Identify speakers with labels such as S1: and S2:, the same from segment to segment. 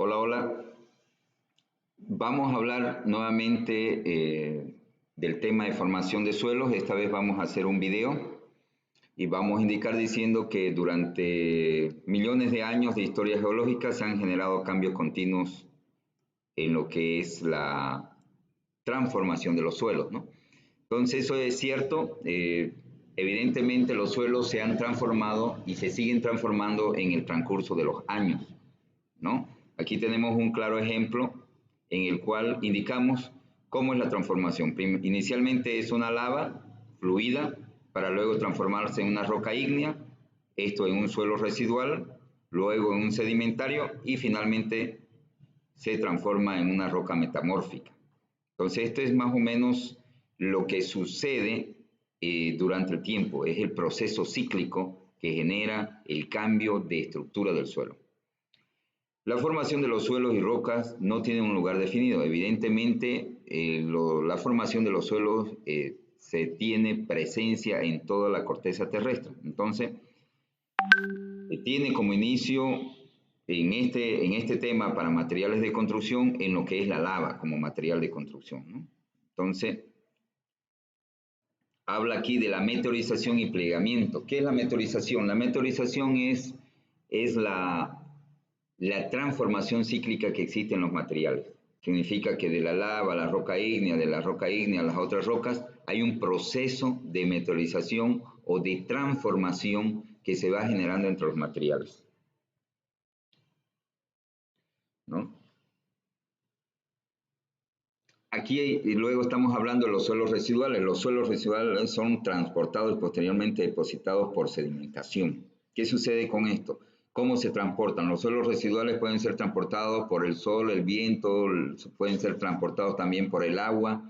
S1: Hola, hola. Vamos a hablar nuevamente del tema de formación de suelos. Esta vez vamos a hacer un video y vamos a indicar diciendo que durante millones de años de historia geológica se han generado cambios continuos en lo que es la transformación de los suelos, ¿no? Entonces eso es cierto. Evidentemente los suelos se han transformado y se siguen transformando en el transcurso de los años, ¿no? Aquí tenemos un claro ejemplo en el cual indicamos cómo es la transformación. Inicialmente es una lava fluida para luego transformarse en una roca ígnea, esto en un suelo residual, luego en un sedimentario y finalmente se transforma en una roca metamórfica. Entonces esto es más o menos lo que sucede durante el tiempo, es el proceso cíclico que genera el cambio de estructura del suelo. La formación de los suelos y rocas no tiene un lugar definido. Evidentemente, la formación de los suelos se tiene presencia en toda la corteza terrestre. Entonces, tiene como inicio en este tema para materiales de construcción en lo que es la lava como material de construcción, ¿no? Entonces, habla aquí de la meteorización y plegamiento. ¿Qué es la meteorización? La meteorización es la transformación cíclica que existe en los materiales. Significa que de la lava a la roca ígnea, de la roca ígnea a las otras rocas, hay un proceso de meteorización o de transformación que se va generando entre los materiales, ¿no? Aquí y luego estamos hablando de los suelos residuales. Los suelos residuales son transportados y posteriormente depositados por sedimentación. ¿Qué sucede con esto? ¿Cómo se transportan? Los suelos residuales pueden ser transportados por el sol, el viento, pueden ser transportados también por el agua,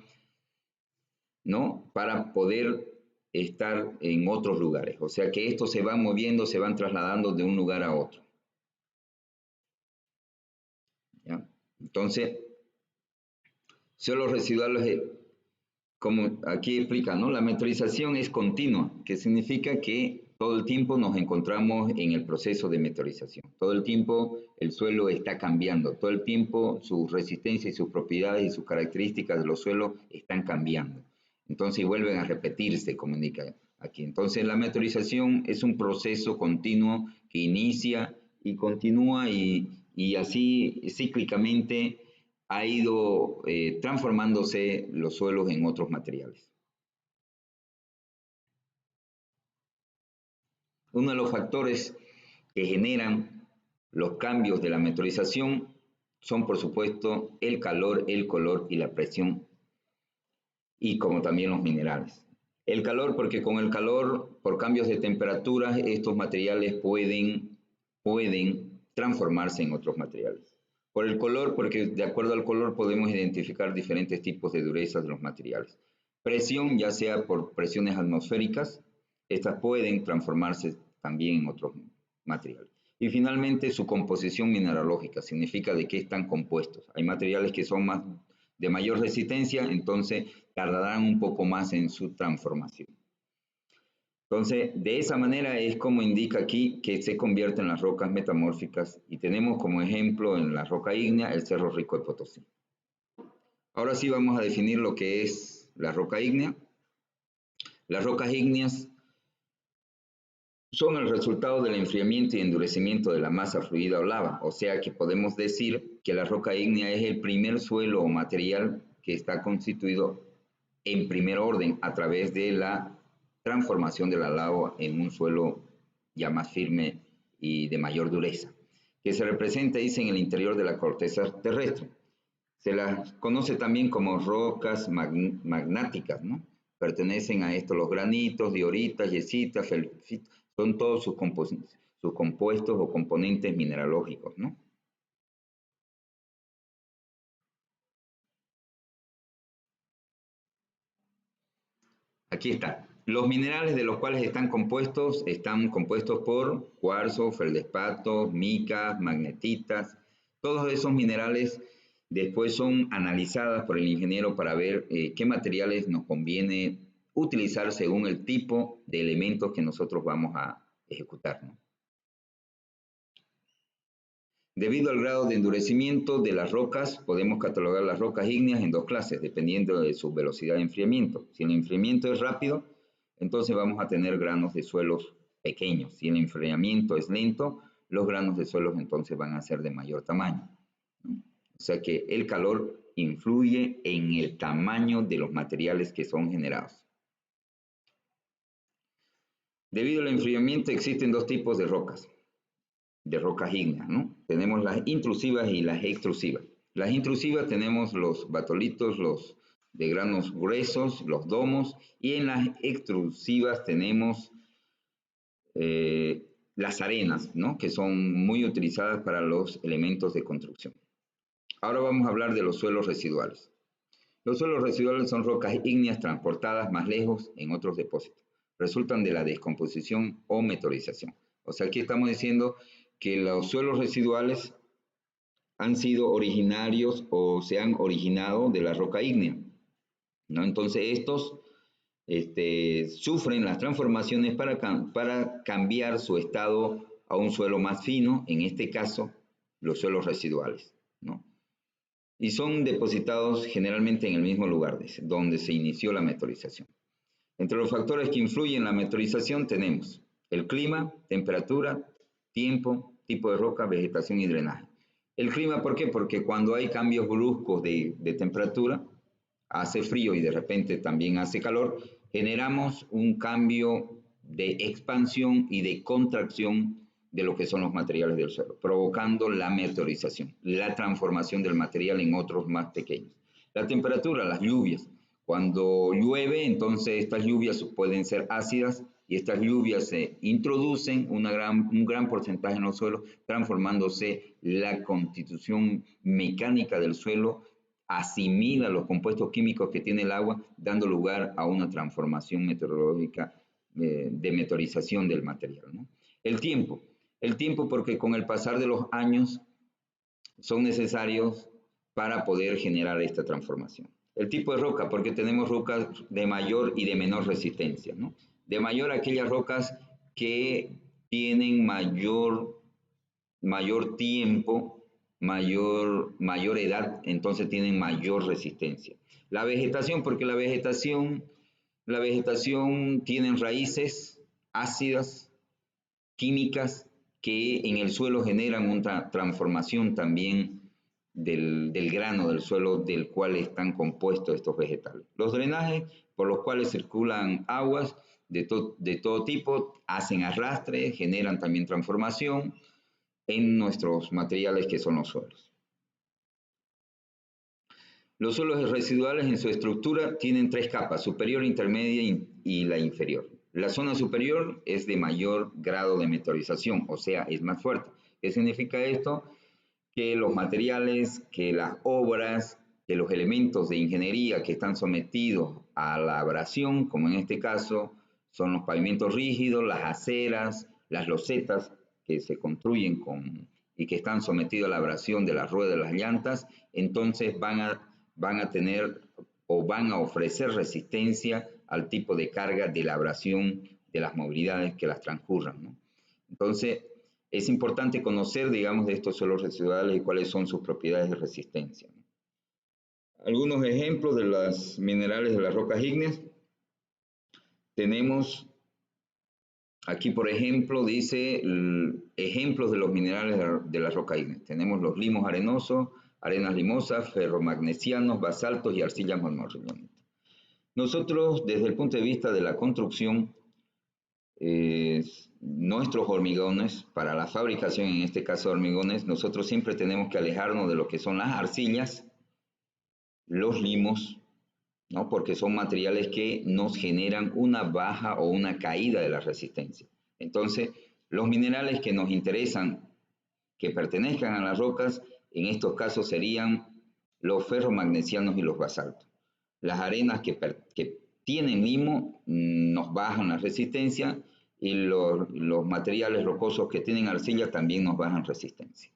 S1: ¿no? Para poder estar en otros lugares. O sea que estos se van moviendo, se van trasladando de un lugar a otro, ¿ya? Entonces, suelos residuales, como aquí explica, ¿no? La meteorización es continua, que significa que todo el tiempo nos encontramos en el proceso de meteorización. Todo el tiempo el suelo está cambiando, todo el tiempo su resistencia y sus propiedades y sus características de los suelos están cambiando. Entonces vuelven a repetirse, como indica aquí. Entonces la meteorización es un proceso continuo que inicia y continúa y así cíclicamente ha ido transformándose los suelos en otros materiales. Uno de los factores que generan los cambios de la meteorización son, por supuesto, el calor, el color y la presión, y como también los minerales. El calor, porque con el calor, por cambios de temperatura, estos materiales pueden transformarse en otros materiales. Por el color, porque de acuerdo al color podemos identificar diferentes tipos de dureza de los materiales. Presión, ya sea por presiones atmosféricas, estas pueden transformarse también en otros materiales. Y finalmente su composición mineralógica, significa de qué están compuestos. Hay materiales que son de mayor resistencia, entonces tardarán un poco más en su transformación. Entonces, de esa manera es como indica aquí que se convierten las rocas metamórficas y tenemos como ejemplo en la roca ígnea el Cerro Rico de Potosí. Ahora sí vamos a definir lo que es la roca ígnea. Las rocas ígneas son el resultado del enfriamiento y endurecimiento de la masa fluida o lava, o sea que podemos decir que la roca ígnea es el primer suelo o material que está constituido en primer orden a través de la transformación de la lava en un suelo ya más firme y de mayor dureza, que se representa, dice, en el interior de la corteza terrestre. Se las conoce también como rocas magmáticas, ¿no? Pertenecen a esto los granitos, dioritas, yesitas, felsitas, son todos sus compuestos o componentes mineralógicos, ¿no? Aquí está. Los minerales de los cuales están compuestos por cuarzo, feldespato, micas, magnetitas. Todos esos minerales después son analizadas por el ingeniero para ver qué materiales nos conviene utilizar según el tipo de elementos que nosotros vamos a ejecutar, ¿no? Debido al grado de endurecimiento de las rocas, podemos catalogar las rocas ígneas en dos clases, dependiendo de su velocidad de enfriamiento. Si el enfriamiento es rápido, entonces vamos a tener granos de suelos pequeños. Si el enfriamiento es lento, los granos de suelos entonces van a ser de mayor tamaño. O sea que el calor influye en el tamaño de los materiales que son generados. Debido al enfriamiento existen dos tipos de rocas ígneas, ¿no? Tenemos las intrusivas y las extrusivas. Las intrusivas tenemos los batolitos, los de granos gruesos, los domos, y en las extrusivas tenemos las arenas, ¿no? Que son muy utilizadas para los elementos de construcción. Ahora vamos a hablar de los suelos residuales. Los suelos residuales son rocas ígneas transportadas más lejos en otros depósitos. Resultan de la descomposición o meteorización. O sea, aquí estamos diciendo que los suelos residuales han sido originarios o se han originado de la roca ígnea, ¿no? Entonces estos sufren las transformaciones para cambiar su estado a un suelo más fino, en este caso los suelos residuales, ¿no? Y son depositados generalmente en el mismo lugar donde se inició la meteorización. Entre los factores que influyen en la meteorización tenemos el clima, temperatura, tiempo, tipo de roca, vegetación y drenaje. El clima, ¿por qué? Porque cuando hay cambios bruscos de temperatura, hace frío y de repente también hace calor, generamos un cambio de expansión y de contracción de lo que son los materiales del suelo, provocando la meteorización, la transformación del material en otros más pequeños. La temperatura, las lluvias. Cuando llueve, entonces estas lluvias pueden ser ácidas y estas lluvias se introducen un gran porcentaje en los suelos, transformándose la constitución mecánica del suelo, asimila los compuestos químicos que tiene el agua, dando lugar a una transformación meteorológica de meteorización del material, ¿no? El tiempo porque con el pasar de los años son necesarios para poder generar esta transformación. El tipo de roca, porque tenemos rocas de mayor y de menor resistencia, ¿no? De mayor aquellas rocas que tienen mayor tiempo, mayor edad, entonces tienen mayor resistencia. La vegetación, porque la vegetación tiene raíces ácidas, químicas, que en el suelo generan una transformación también del grano del suelo del cual están compuestos estos vegetales. Los drenajes por los cuales circulan aguas de todo tipo, hacen arrastre, generan también transformación en nuestros materiales que son los suelos. Los suelos residuales en su estructura tienen tres capas, superior, intermedia y la inferior. La zona superior es de mayor grado de meteorización, o sea, es más fuerte. ¿Qué significa esto? Que los materiales, que las obras, que los elementos de ingeniería que están sometidos a la abrasión, como en este caso son los pavimentos rígidos, las aceras, las losetas que se construyen y que están sometidos a la abrasión de las ruedas de las llantas, entonces van a tener o van a ofrecer resistencia al tipo de carga de la abrasión de las movilidades que las transcurran, ¿no? Entonces, es importante conocer, digamos, de estos suelos residuales y cuáles son sus propiedades de resistencia. Algunos ejemplos de los minerales de las rocas ígneas. Tenemos aquí, por ejemplo, dice ejemplos de los minerales de la roca ígnea. Tenemos los limos arenosos, arenas limosas, ferromagnesianos, basaltos y arcillas marmorillonitas. Nosotros, desde el punto de vista de la construcción, nuestros hormigones, para la fabricación, en este caso de hormigones, nosotros siempre tenemos que alejarnos de lo que son las arcillas, los limos, ¿no? Porque son materiales que nos generan una baja o una caída de la resistencia. Entonces, los minerales que nos interesan, que pertenezcan a las rocas, en estos casos serían los ferromagnesianos y los basaltos. Las arenas que tienen limo nos bajan la resistencia y los materiales rocosos que tienen arcilla también nos bajan resistencia.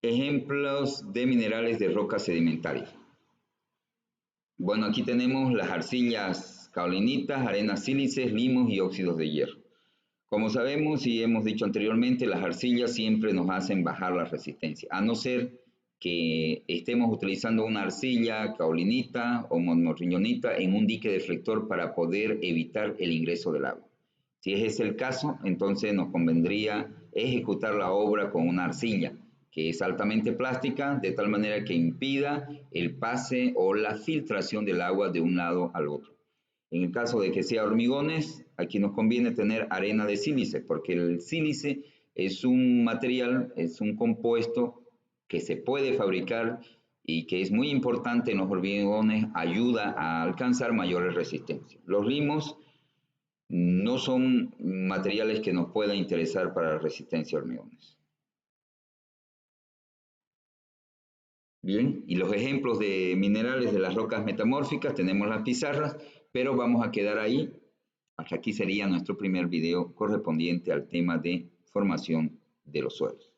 S1: Ejemplos de minerales de roca sedimentaria. Bueno, aquí tenemos las arcillas caolinitas, arenas sílices, limos y óxidos de hierro. Como sabemos y hemos dicho anteriormente, las arcillas siempre nos hacen bajar la resistencia, a no ser que estemos utilizando una arcilla, caolinita o monorriñonita en un dique deflector para poder evitar el ingreso del agua. Si ese es el caso, entonces nos convendría ejecutar la obra con una arcilla, que es altamente plástica, de tal manera que impida el pase o la filtración del agua de un lado al otro. En el caso de que sea hormigones, aquí nos conviene tener arena de sílice, porque el sílice es un material, es un compuesto que se puede fabricar y que es muy importante en los hormigones, ayuda a alcanzar mayores resistencias. Los limos no son materiales que nos puedan interesar para la resistencia a hormigones. Bien, y los ejemplos de minerales de las rocas metamórficas, tenemos las pizarras, pero vamos a quedar ahí. Hasta aquí sería nuestro primer video correspondiente al tema de formación de los suelos.